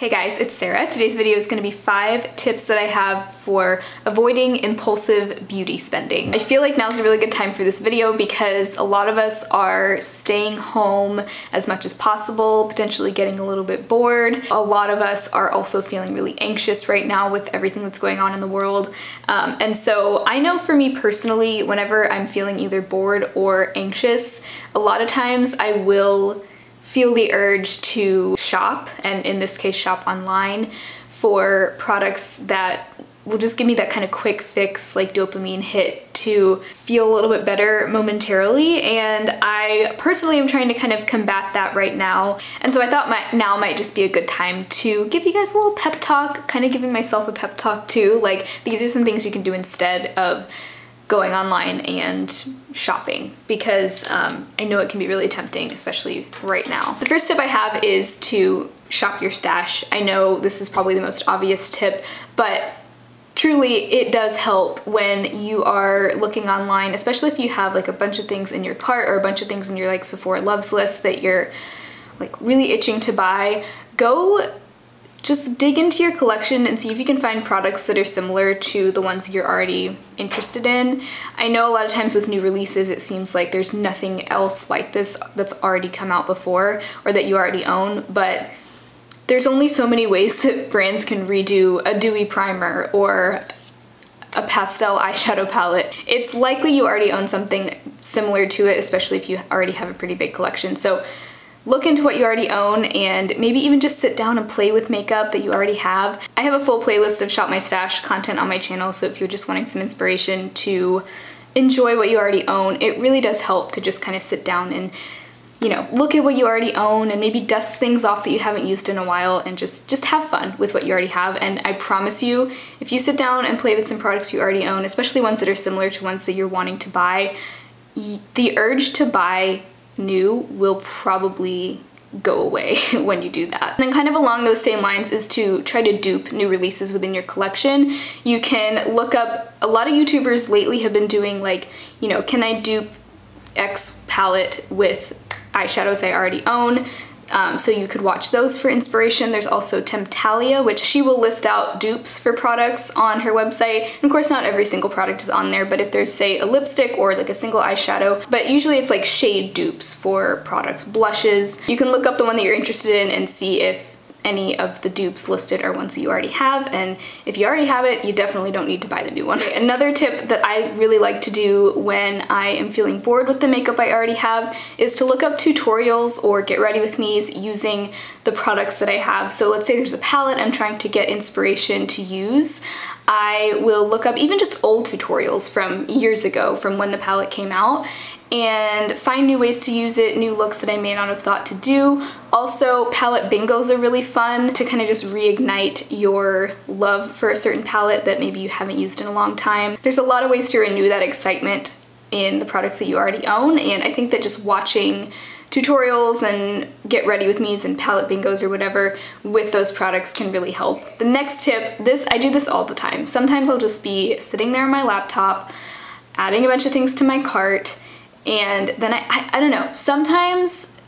Hey guys, it's Sarah. Today's video is going to be 5 tips that I have for avoiding impulsive beauty spending. I feel like now's a really good time for this video because a lot of us are staying home as much as possible, potentially getting a little bit bored. A lot of us are also feeling really anxious right now with everything that's going on in the world. And so I know for me personally, whenever I'm feeling either bored or anxious, a lot of times I will feel the urge to shop, and in this case shop online, for products that will just give me that kind of quick fix, like dopamine hit to feel a little bit better momentarily. And I personally am trying to kind of combat that right now. And so I thought now might just be a good time to give you guys a little pep talk, kind of giving myself a pep talk too. Like, these are some things you can do instead of going online and shopping, because I know it can be really tempting, especially right now. The first tip I have is to shop your stash. I know this is probably the most obvious tip, but truly it does help when you are looking online, especially if you have like a bunch of things in your cart or a bunch of things in your like Sephora loves list that you're like really itching to buy. Go just dig into your collection and see if you can find products that are similar to the ones you're already interested in. I know a lot of times with new releases it seems like there's nothing else like this that's already come out before or that you already own, but there's only so many ways that brands can redo a dewy primer or a pastel eyeshadow palette. It's likely you already own something similar to it, especially if you already have a pretty big collection. So look into what you already own and maybe even just sit down and play with makeup that you already have. I have a full playlist of Shop My Stash content on my channel, so if you're just wanting some inspiration to enjoy what you already own, it really does help to just kind of sit down and, you know, look at what you already own and maybe dust things off that you haven't used in a while and just have fun with what you already have. And I promise you, if you sit down and play with some products you already own, especially ones that are similar to ones that you're wanting to buy, the urge to buy new will probably go away when you do that. And then kind of along those same lines is to try to dupe new releases within your collection. You can look up, a lot of YouTubers lately have been doing like, you know, can I dupe X palette with eyeshadows I already own? So you could watch those for inspiration. There's also Temptalia, which she will list out dupes for products on her website. And of course, not every single product is on there, but if there's, say, a lipstick or like a single eyeshadow, but usually it's like shade dupes for products, blushes. You can look up the one that you're interested in and see if any of the dupes listed are ones that you already have, and if you already have it, you definitely don't need to buy the new one. Okay, another tip that I really like to do when I am feeling bored with the makeup I already have is to look up tutorials or get ready with me's using the products that I have. So let's say there's a palette I'm trying to get inspiration to use. I will look up even just old tutorials from years ago, from when the palette came out, and find new ways to use it, new looks that I may not have thought to do. Also, palette bingos are really fun to kind of just reignite your love for a certain palette that maybe you haven't used in a long time. There's a lot of ways to renew that excitement in the products that you already own, and I think that just watching tutorials and get ready with me's and palette bingos or whatever with those products can really help. The next tip, I do this all the time. Sometimes I'll just be sitting there on my laptop, adding a bunch of things to my cart, and then I don't know, sometimes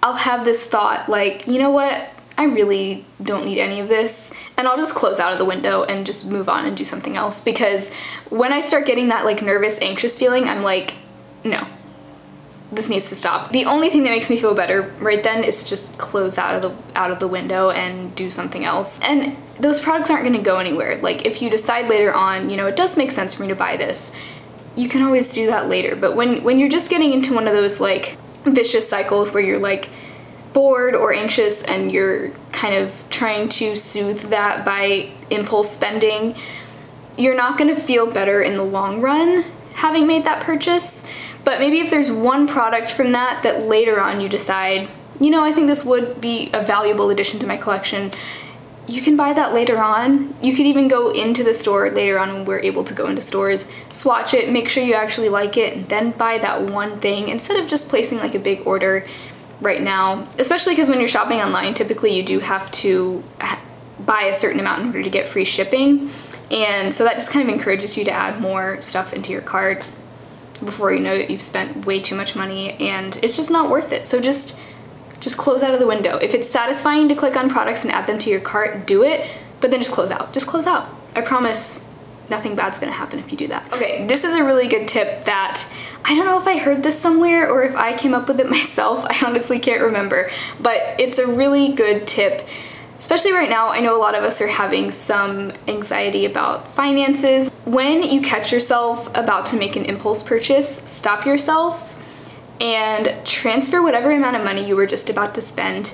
I'll have this thought like, you know what, I really don't need any of this, and I'll just close out of the window and just move on and do something else, because when I start getting that like nervous, anxious feeling, I'm like, no, this needs to stop. The only thing that makes me feel better right then is just close out of the window and do something else. And those products aren't gonna go anywhere. Like, if you decide later on, you know, it does make sense for me to buy this, you can always do that later. But when you're just getting into one of those like vicious cycles where you're like bored or anxious and you're kind of trying to soothe that by impulse spending, you're not gonna feel better in the long run having made that purchase. But maybe if there's one product from that later on you decide, you know, I think this would be a valuable addition to my collection, you can buy that later on. You could even go into the store later on when we're able to go into stores, swatch it, make sure you actually like it, and then buy that one thing instead of just placing like a big order right now. Especially because when you're shopping online, typically you do have to buy a certain amount in order to get free shipping. And so that just kind of encourages you to add more stuff into your cart before you know it, you've spent way too much money and it's just not worth it. So just Just close out of the window. If it's satisfying to click on products and add them to your cart, do it, but then just close out. Just close out. I promise nothing bad's gonna happen if you do that. Okay, this is a really good tip that I don't know if I heard this somewhere or if I came up with it myself. I honestly can't remember, but it's a really good tip. Especially right now, I know a lot of us are having some anxiety about finances. When you catch yourself about to make an impulse purchase, stop yourself and transfer whatever amount of money you were just about to spend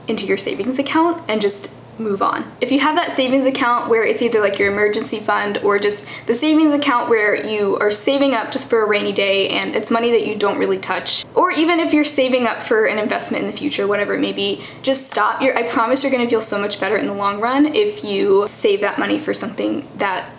into your savings account and just move on. If you have that savings account where it's either like your emergency fund or just the savings account where you are saving up just for a rainy day and it's money that you don't really touch, or even if you're saving up for an investment in the future, whatever it may be, just stop. I promise you're gonna feel so much better in the long run if you save that money for something that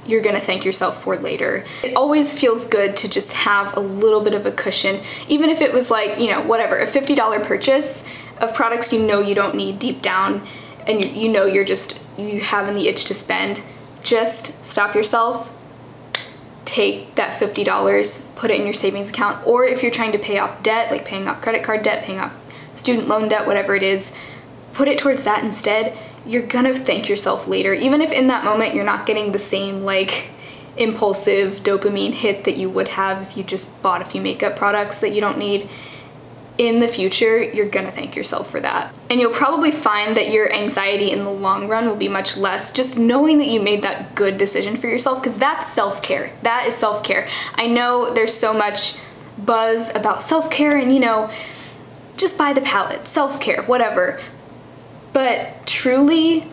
you're gonna thank yourself for later. It always feels good to just have a little bit of a cushion, even if it was like, you know, whatever, a $50 purchase of products you know you don't need deep down, and you know you're having the itch to spend. Just stop yourself, take that $50, put it in your savings account, or if you're trying to pay off debt, like paying off credit card debt, paying off student loan debt, whatever it is, put it towards that instead. You're gonna thank yourself later, even if in that moment you're not getting the same like impulsive dopamine hit that you would have if you just bought a few makeup products that you don't need. In the future, you're gonna thank yourself for that. And you'll probably find that your anxiety in the long run will be much less, just knowing that you made that good decision for yourself, because that's self-care. That is self-care. I know there's so much buzz about self-care and, you know, just buy the palette, self-care, whatever. But truly,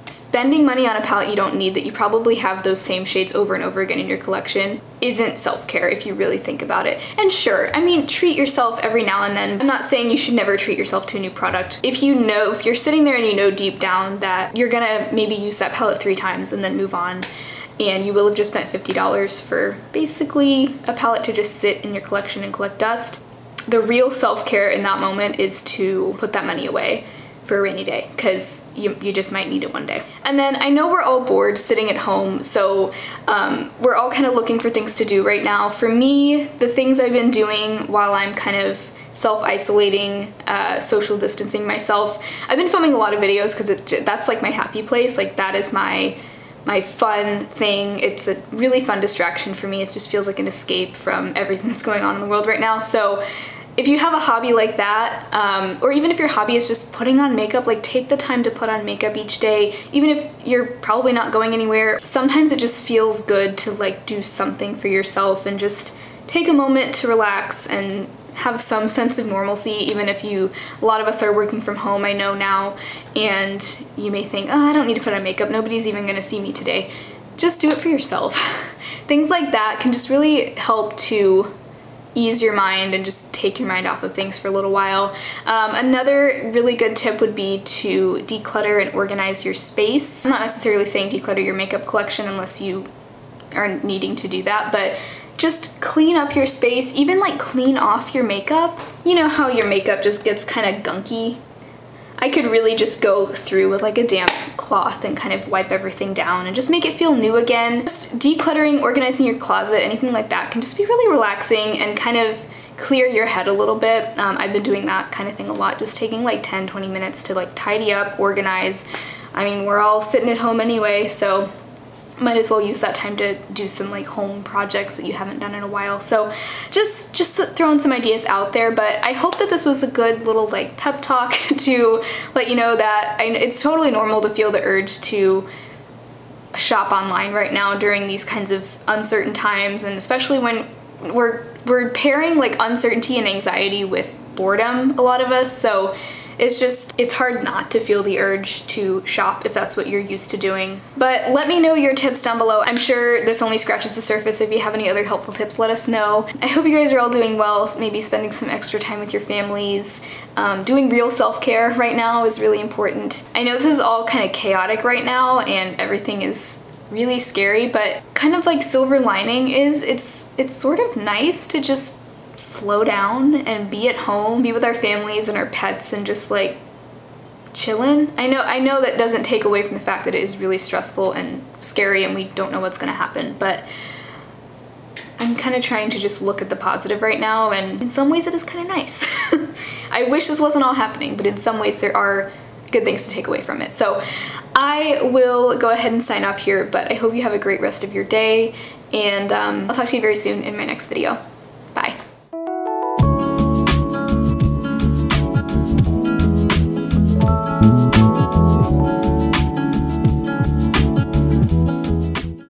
spending money on a palette you don't need that you probably have those same shades over and over again in your collection isn't self-care if you really think about it. And sure, I mean, treat yourself every now and then. I'm not saying you should never treat yourself to a new product. If you're sitting there and you know deep down that you're gonna maybe use that palette 3 times and then move on, and you will have just spent $50 for basically a palette to just sit in your collection and collect dust, the real self-care in that moment is to put that money away for a rainy day, because you just might need it one day. And then I know we're all bored sitting at home, so we're all kind of looking for things to do right now. For me, the things I've been doing while I'm kind of self-isolating, social distancing myself, I've been filming a lot of videos because that's like my happy place. Like that is my fun thing. It's a really fun distraction for me. It just feels like an escape from everything that's going on in the world right now. So if you have a hobby like that, or even if your hobby is just putting on makeup, like take the time to put on makeup each day, even if you're probably not going anywhere. Sometimes it just feels good to like do something for yourself and just take a moment to relax and have some sense of normalcy, even if a lot of us are working from home, I know now, and you may think, oh, I don't need to put on makeup, nobody's even gonna see me today. Just do it for yourself. Things like that can just really help to ease your mind and just take your mind off of things for a little while. Another really good tip would be to declutter and organize your space. I'm not necessarily saying declutter your makeup collection unless you are needing to do that, but just clean up your space, even like clean off your makeup. You know how your makeup just gets kind of gunky? I could really just go through with like a damp cloth and kind of wipe everything down and just make it feel new again. Just decluttering, organizing your closet, anything like that can just be really relaxing and kind of clear your head a little bit. I've been doing that kind of thing a lot, just taking like 10-20 minutes to like tidy up, organize. I mean, we're all sitting at home anyway, so might as well use that time to do some like home projects that you haven't done in a while. So just throwing some ideas out there, but I hope that this was a good little like pep talk to let you know that it's totally normal to feel the urge to shop online right now during these kinds of uncertain times, and especially when we're pairing like uncertainty and anxiety with boredom, a lot of us. So it's hard not to feel the urge to shop if that's what you're used to doing. But let me know your tips down below. I'm sure this only scratches the surface. If you have any other helpful tips, let us know. I hope you guys are all doing well, maybe spending some extra time with your families. Doing real self-care right now is really important. I know this is all kind of chaotic right now and everything is really scary, but kind of like silver lining is it's sort of nice to just slow down and be at home, be with our families and our pets and just like chillin'. I know that doesn't take away from the fact that it is really stressful and scary and we don't know what's gonna happen, but I'm kind of trying to just look at the positive right now, and in some ways it is kind of nice. I wish this wasn't all happening, but in some ways there are good things to take away from it. So I will go ahead and sign off here, but I hope you have a great rest of your day, and I'll talk to you very soon in my next video.